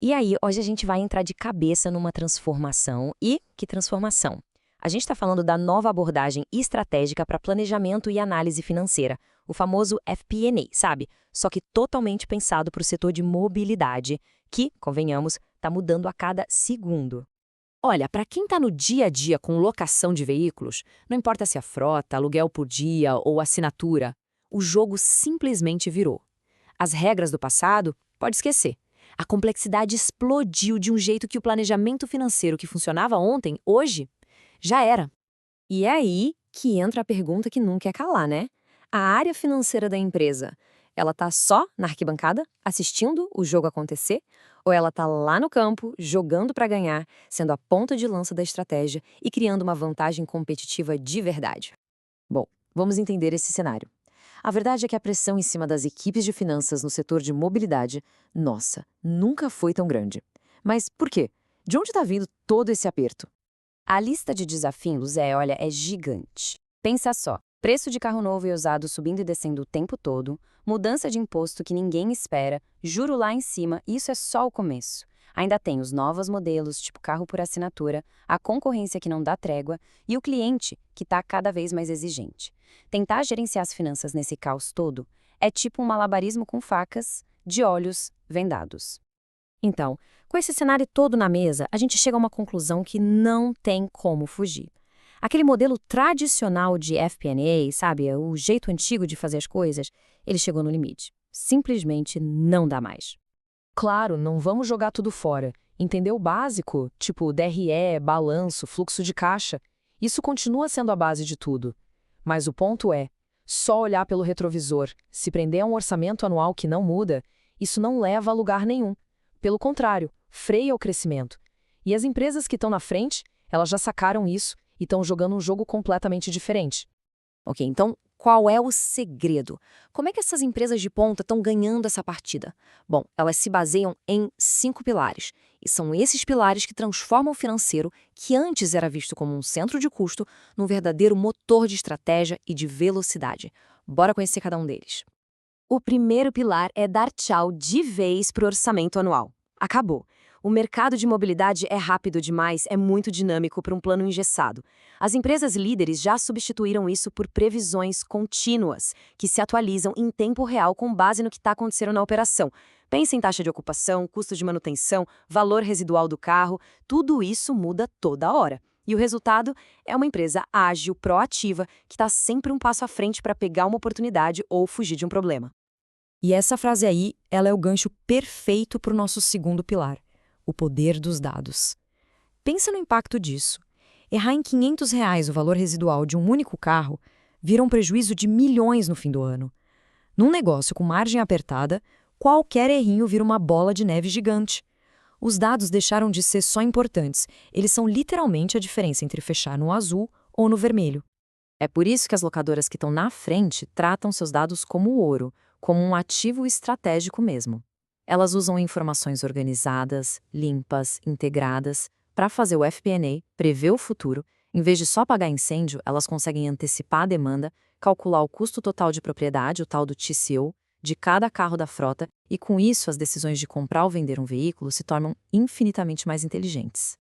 E aí, hoje a gente vai entrar de cabeça numa transformação. E que transformação? A gente está falando da nova abordagem estratégica para planejamento e análise financeira, o famoso FP&A, sabe? Só que totalmente pensado para o setor de mobilidade, que, convenhamos, está mudando a cada segundo. Olha, para quem está no dia a dia com locação de veículos, não importa se é frota, aluguel por dia ou assinatura, o jogo simplesmente virou. As regras do passado, pode esquecer. A complexidade explodiu de um jeito que o planejamento financeiro que funcionava ontem, hoje, já era. E é aí que entra a pergunta que não quer calar, né? A área financeira da empresa, ela tá só na arquibancada, assistindo o jogo acontecer? Ou ela tá lá no campo, jogando para ganhar, sendo a ponta de lança da estratégia e criando uma vantagem competitiva de verdade? Bom, vamos entender esse cenário. A verdade é que a pressão em cima das equipes de finanças no setor de mobilidade, nossa, nunca foi tão grande. Mas por quê? De onde está vindo todo esse aperto? A lista de desafios olha, é gigante. Pensa só, preço de carro novo e usado subindo e descendo o tempo todo, mudança de imposto que ninguém espera, juro lá em cima, isso é só o começo. Ainda tem os novos modelos, tipo carro por assinatura, a concorrência que não dá trégua e o cliente, que está cada vez mais exigente. Tentar gerenciar as finanças nesse caos todo é tipo um malabarismo com facas, de olhos vendados. Então, com esse cenário todo na mesa, a gente chega a uma conclusão que não tem como fugir. Aquele modelo tradicional de FP&A, sabe, o jeito antigo de fazer as coisas, ele chegou no limite. Simplesmente não dá mais. Claro, não vamos jogar tudo fora. Entender o básico, tipo DRE, balanço, fluxo de caixa, isso continua sendo a base de tudo. Mas o ponto é, só olhar pelo retrovisor, se prender a um orçamento anual que não muda, isso não leva a lugar nenhum. Pelo contrário, freia o crescimento. E as empresas que estão na frente, elas já sacaram isso e estão jogando um jogo completamente diferente. Ok, então qual é o segredo? Como é que essas empresas de ponta estão ganhando essa partida? Bom, elas se baseiam em 5 pilares. E são esses pilares que transformam o financeiro, que antes era visto como um centro de custo, num verdadeiro motor de estratégia e de velocidade. Bora conhecer cada um deles. O primeiro pilar é dar tchau de vez para o orçamento anual. Acabou. O mercado de mobilidade é rápido demais, é muito dinâmico para um plano engessado. As empresas líderes já substituíram isso por previsões contínuas, que se atualizam em tempo real com base no que está acontecendo na operação. Pensa em taxa de ocupação, custo de manutenção, valor residual do carro, tudo isso muda toda hora. E o resultado é uma empresa ágil, proativa, que está sempre um passo à frente para pegar uma oportunidade ou fugir de um problema. E essa frase aí, ela é o gancho perfeito para o nosso segundo pilar, o poder dos dados. Pensa no impacto disso. Errar em R$ 500 o valor residual de um único carro vira um prejuízo de milhões no fim do ano. Num negócio com margem apertada, qualquer errinho vira uma bola de neve gigante. Os dados deixaram de ser só importantes, eles são literalmente a diferença entre fechar no azul ou no vermelho. É por isso que as locadoras que estão na frente tratam seus dados como ouro, como um ativo estratégico mesmo. Elas usam informações organizadas, limpas, integradas, para fazer o FP&A, prever o futuro. Em vez de só apagar incêndio, elas conseguem antecipar a demanda, calcular o custo total de propriedade, o tal do TCO, de cada carro da frota, e com isso as decisões de comprar ou vender um veículo se tornam infinitamente mais inteligentes.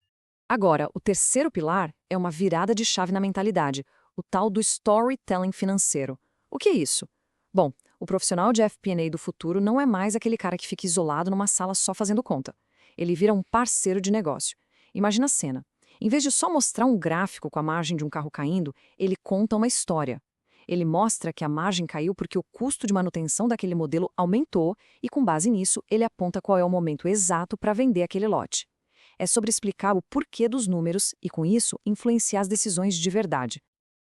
Agora, o terceiro pilar é uma virada de chave na mentalidade, o tal do storytelling financeiro. O que é isso? Bom, o profissional de FP&A do futuro não é mais aquele cara que fica isolado numa sala só fazendo conta. Ele vira um parceiro de negócio. Imagina a cena. Em vez de só mostrar um gráfico com a margem de um carro caindo, ele conta uma história. Ele mostra que a margem caiu porque o custo de manutenção daquele modelo aumentou e, com base nisso, ele aponta qual é o momento exato para vender aquele lote. É sobre explicar o porquê dos números e, com isso, influenciar as decisões de verdade.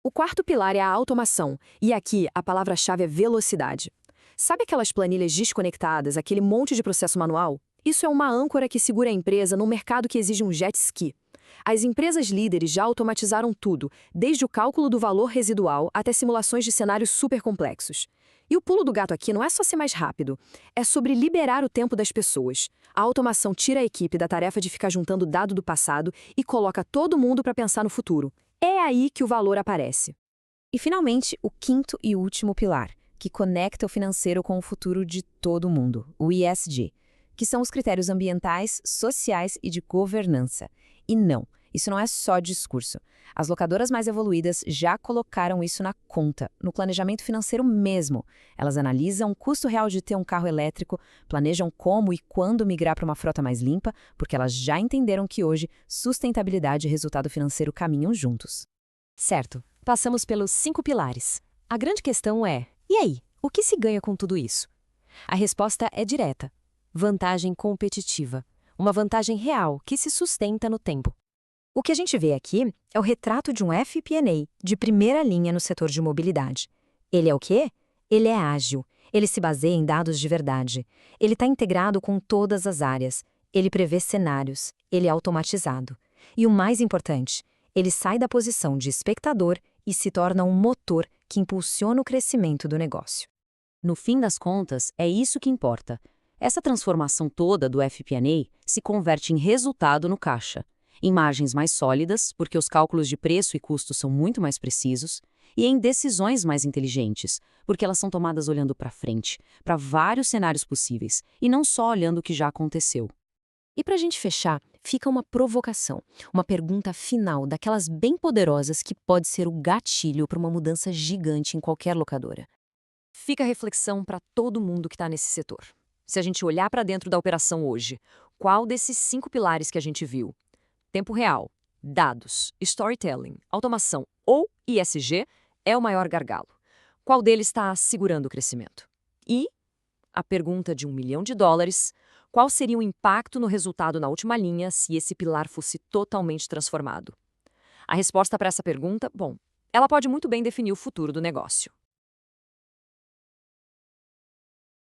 O quarto pilar é a automação, e aqui a palavra-chave é velocidade. Sabe aquelas planilhas desconectadas, aquele monte de processo manual? Isso é uma âncora que segura a empresa num mercado que exige um jet ski. As empresas líderes já automatizaram tudo, desde o cálculo do valor residual até simulações de cenários super complexos. E o pulo do gato aqui não é só ser mais rápido, é sobre liberar o tempo das pessoas. A automação tira a equipe da tarefa de ficar juntando dado do passado e coloca todo mundo para pensar no futuro. É aí que o valor aparece. E, finalmente, o quinto e último pilar, que conecta o financeiro com o futuro de todo mundo, o ESG, que são os critérios ambientais, sociais e de governança. E não, isso não é só discurso. As locadoras mais evoluídas já colocaram isso na conta, no planejamento financeiro mesmo. Elas analisam o custo real de ter um carro elétrico, planejam como e quando migrar para uma frota mais limpa, porque elas já entenderam que hoje sustentabilidade e resultado financeiro caminham juntos. Certo, passamos pelos 5 pilares. A grande questão é, e aí, o que se ganha com tudo isso? A resposta é direta. Vantagem competitiva. Uma vantagem real que se sustenta no tempo. O que a gente vê aqui é o retrato de um FP&A de primeira linha no setor de mobilidade. Ele é o quê? Ele é ágil. Ele se baseia em dados de verdade. Ele está integrado com todas as áreas. Ele prevê cenários. Ele é automatizado. E o mais importante, ele sai da posição de espectador e se torna um motor que impulsiona o crescimento do negócio. No fim das contas, é isso que importa. Essa transformação toda do FP&A se converte em resultado no caixa, em margens mais sólidas, porque os cálculos de preço e custo são muito mais precisos, e em decisões mais inteligentes, porque elas são tomadas olhando para frente, para vários cenários possíveis, e não só olhando o que já aconteceu. E para a gente fechar, fica uma provocação, uma pergunta final daquelas bem poderosas que pode ser o gatilho para uma mudança gigante em qualquer locadora. Fica a reflexão para todo mundo que está nesse setor. Se a gente olhar para dentro da operação hoje, qual desses 5 pilares que a gente viu? Tempo real, dados, storytelling, automação ou ISG é o maior gargalo? Qual deles está segurando o crescimento? E a pergunta de $1 milhão: qual seria o impacto no resultado na última linha se esse pilar fosse totalmente transformado? A resposta para essa pergunta, bom, ela pode muito bem definir o futuro do negócio.